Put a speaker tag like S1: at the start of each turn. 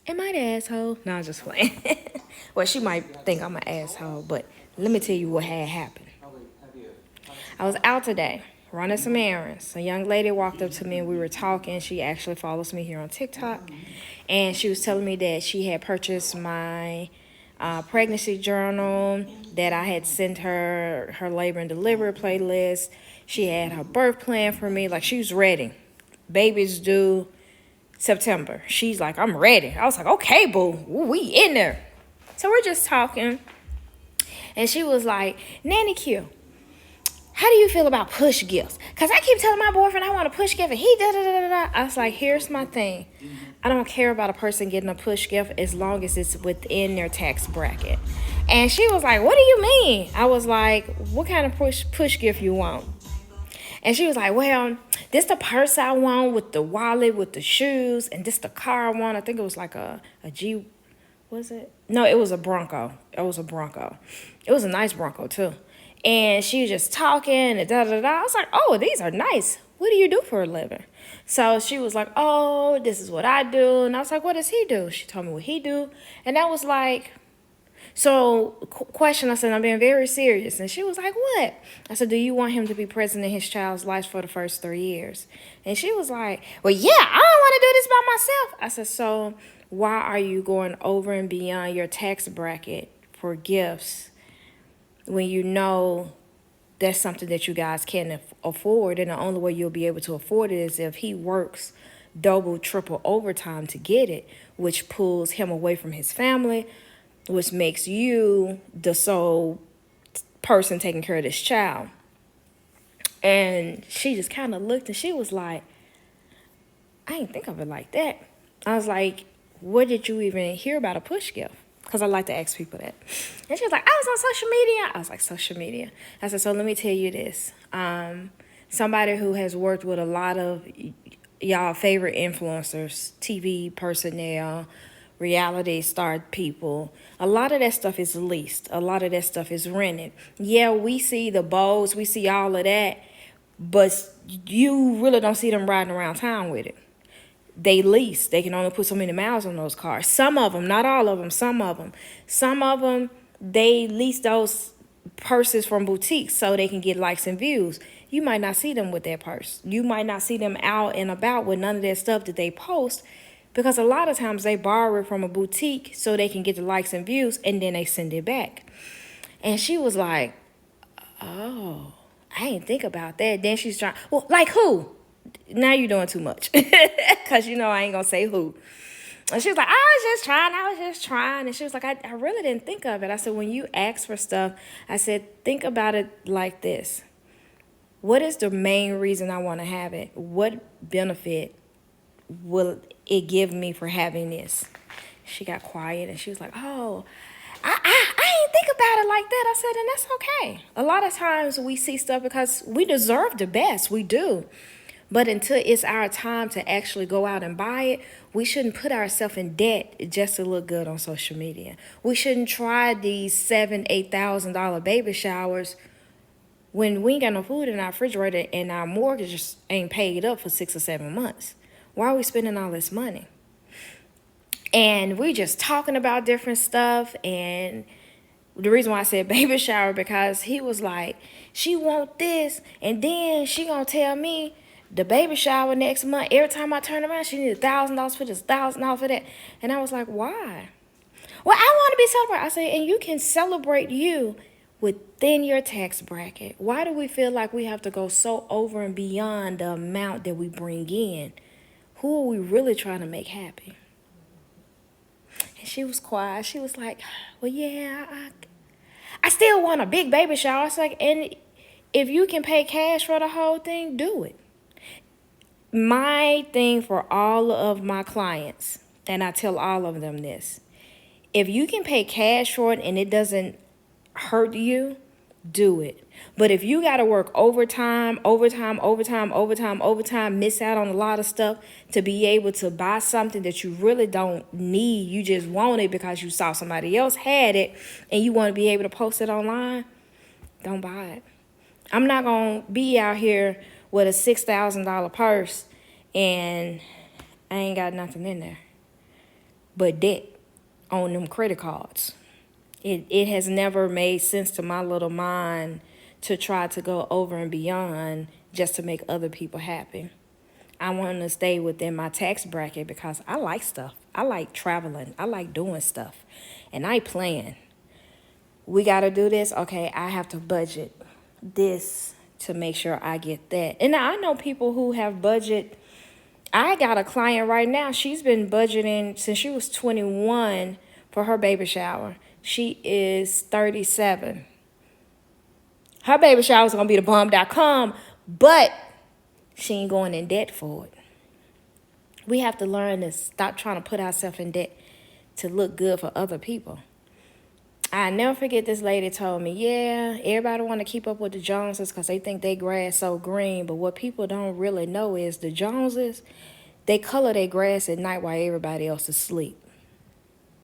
S1: Am I the asshole? No, I'm just playing. Well, she might think I'm an asshole, but let me tell you what had happened. I was out today running some errands. A young lady walked up to me and we were talking. She actually follows me here on TikTok. And she was telling me that she had purchased my pregnancy journal, that I had sent her labor and delivery playlist. She had her birth plan for me. Like, she was ready. Baby's due September. She's like, I'm ready. I was like, okay, boo. We in there. So we're just talking. And she was like, Nanny Q, how do you feel about push gifts? Because I keep telling my boyfriend I want a push gift and he da da da da da. I was like, here's my thing. I don't care about a person getting a push gift as long as it's within their tax bracket. And she was like, what do you mean? I was like, what kind of push gift you want? And she was like, well, this the purse I want with the wallet, with the shoes, and this the car I want. I think it was like a G, was it? No, it was a Bronco. It was a Bronco. It was a nice Bronco too. And she was just talking and da da da. I was like, oh, these are nice. What do you do for a living? So she was like, oh, this is what I do. And I was like, what does he do? She told me what he do. And I was like, so, question, I said, I'm being very serious. And she was like, what? I said, do you want him to be present in his child's life for the first 3 years? And she was like, well, yeah, I don't want to do this by myself. I said, so why are you going over and beyond your tax bracket for gifts when you know that's something that you guys can't afford? And the only way you'll be able to afford it is if he works double, triple overtime to get it, which pulls him away from his family, which makes you the sole person taking care of this child. And she just kind of looked and she was like, I didn't think of it like that. I was like, where did you even hear about a push gift? Because I like to ask people that. And she was like, I was on social media. I was like, social media? I said, so let me tell you this. Somebody who has worked with a lot of y'all favorite influencers, TV personnel, reality star people, a lot of that stuff is leased. A lot of that stuff is rented. Yeah, we see the bows, we see all of that, but you really don't see them riding around town with it. They lease. They can only put so many miles on those cars. Some of them, not all of them, some of them. Some of them, they lease those purses from boutiques so they can get likes and views. You might not see them with that purse. You might not see them out and about with none of that stuff that they post, because a lot of times they borrow it from a boutique so they can get the likes and views and then they send it back. And she was like, oh, I didn't think about that. Then she's trying, well, like who? Now you're doing too much. Because you know I ain't going to say who. And she was like, I was just trying. And she was like, I really didn't think of it. I said, when you ask for stuff, I said, think about it like this. What is the main reason I want to have it? What benefit will it give me for having this? She got quiet and she was like, oh, I didn't think about it like that. I said, and that's okay. A lot of times we see stuff because we deserve the best. We do. But until it's our time to actually go out and buy it, we shouldn't put ourselves in debt just to look good on social media. We shouldn't try these $7,000-$8,000 baby showers when we ain't got no food in our refrigerator and our mortgage ain't paid up for 6 or 7 months. Why are we spending all this money? And we just talking about different stuff. And the reason why I said baby shower, because he was like, she want this, and then she gonna tell me the baby shower next month, every time I turn around, she need $1,000 for this, $1,000 for that. And I was like, why? Well, I want to be celebrated. I said, and you can celebrate you within your tax bracket. Why do we feel like we have to go so over and beyond the amount that we bring in? Who are we really trying to make happy? And she was quiet. She was like, well, yeah, I still want a big baby shower. I was like, and if you can pay cash for the whole thing, do it. My thing for all of my clients, and I tell all of them this, if you can pay cash for it and it doesn't hurt you, do it. But if you got to work overtime, miss out on a lot of stuff to be able to buy something that you really don't need, you just want it because you saw somebody else had it and you want to be able to post it online, don't buy it. I'm not going to be out here with a $6,000 purse and I ain't got nothing in there. but debt on them credit cards. It has never made sense to my little mind to try to go over and beyond just to make other people happy. I want to stay within my tax bracket because I like stuff. I like traveling. I like doing stuff. And I plan. We got to do this. Okay, I have to budget this to make sure I get that. And I know people who have budget. I got a client right now. She's been budgeting since she was 21 for her baby shower. She is 37. Her baby shower is going to be the bomb.com, but she ain't going in debt for it. We have to learn to stop trying to put ourselves in debt to look good for other people. I never forget this lady told me, yeah, everybody want to keep up with the Joneses because they think they grass so green. But what people don't really know is the Joneses, they color their grass at night while everybody else is asleep.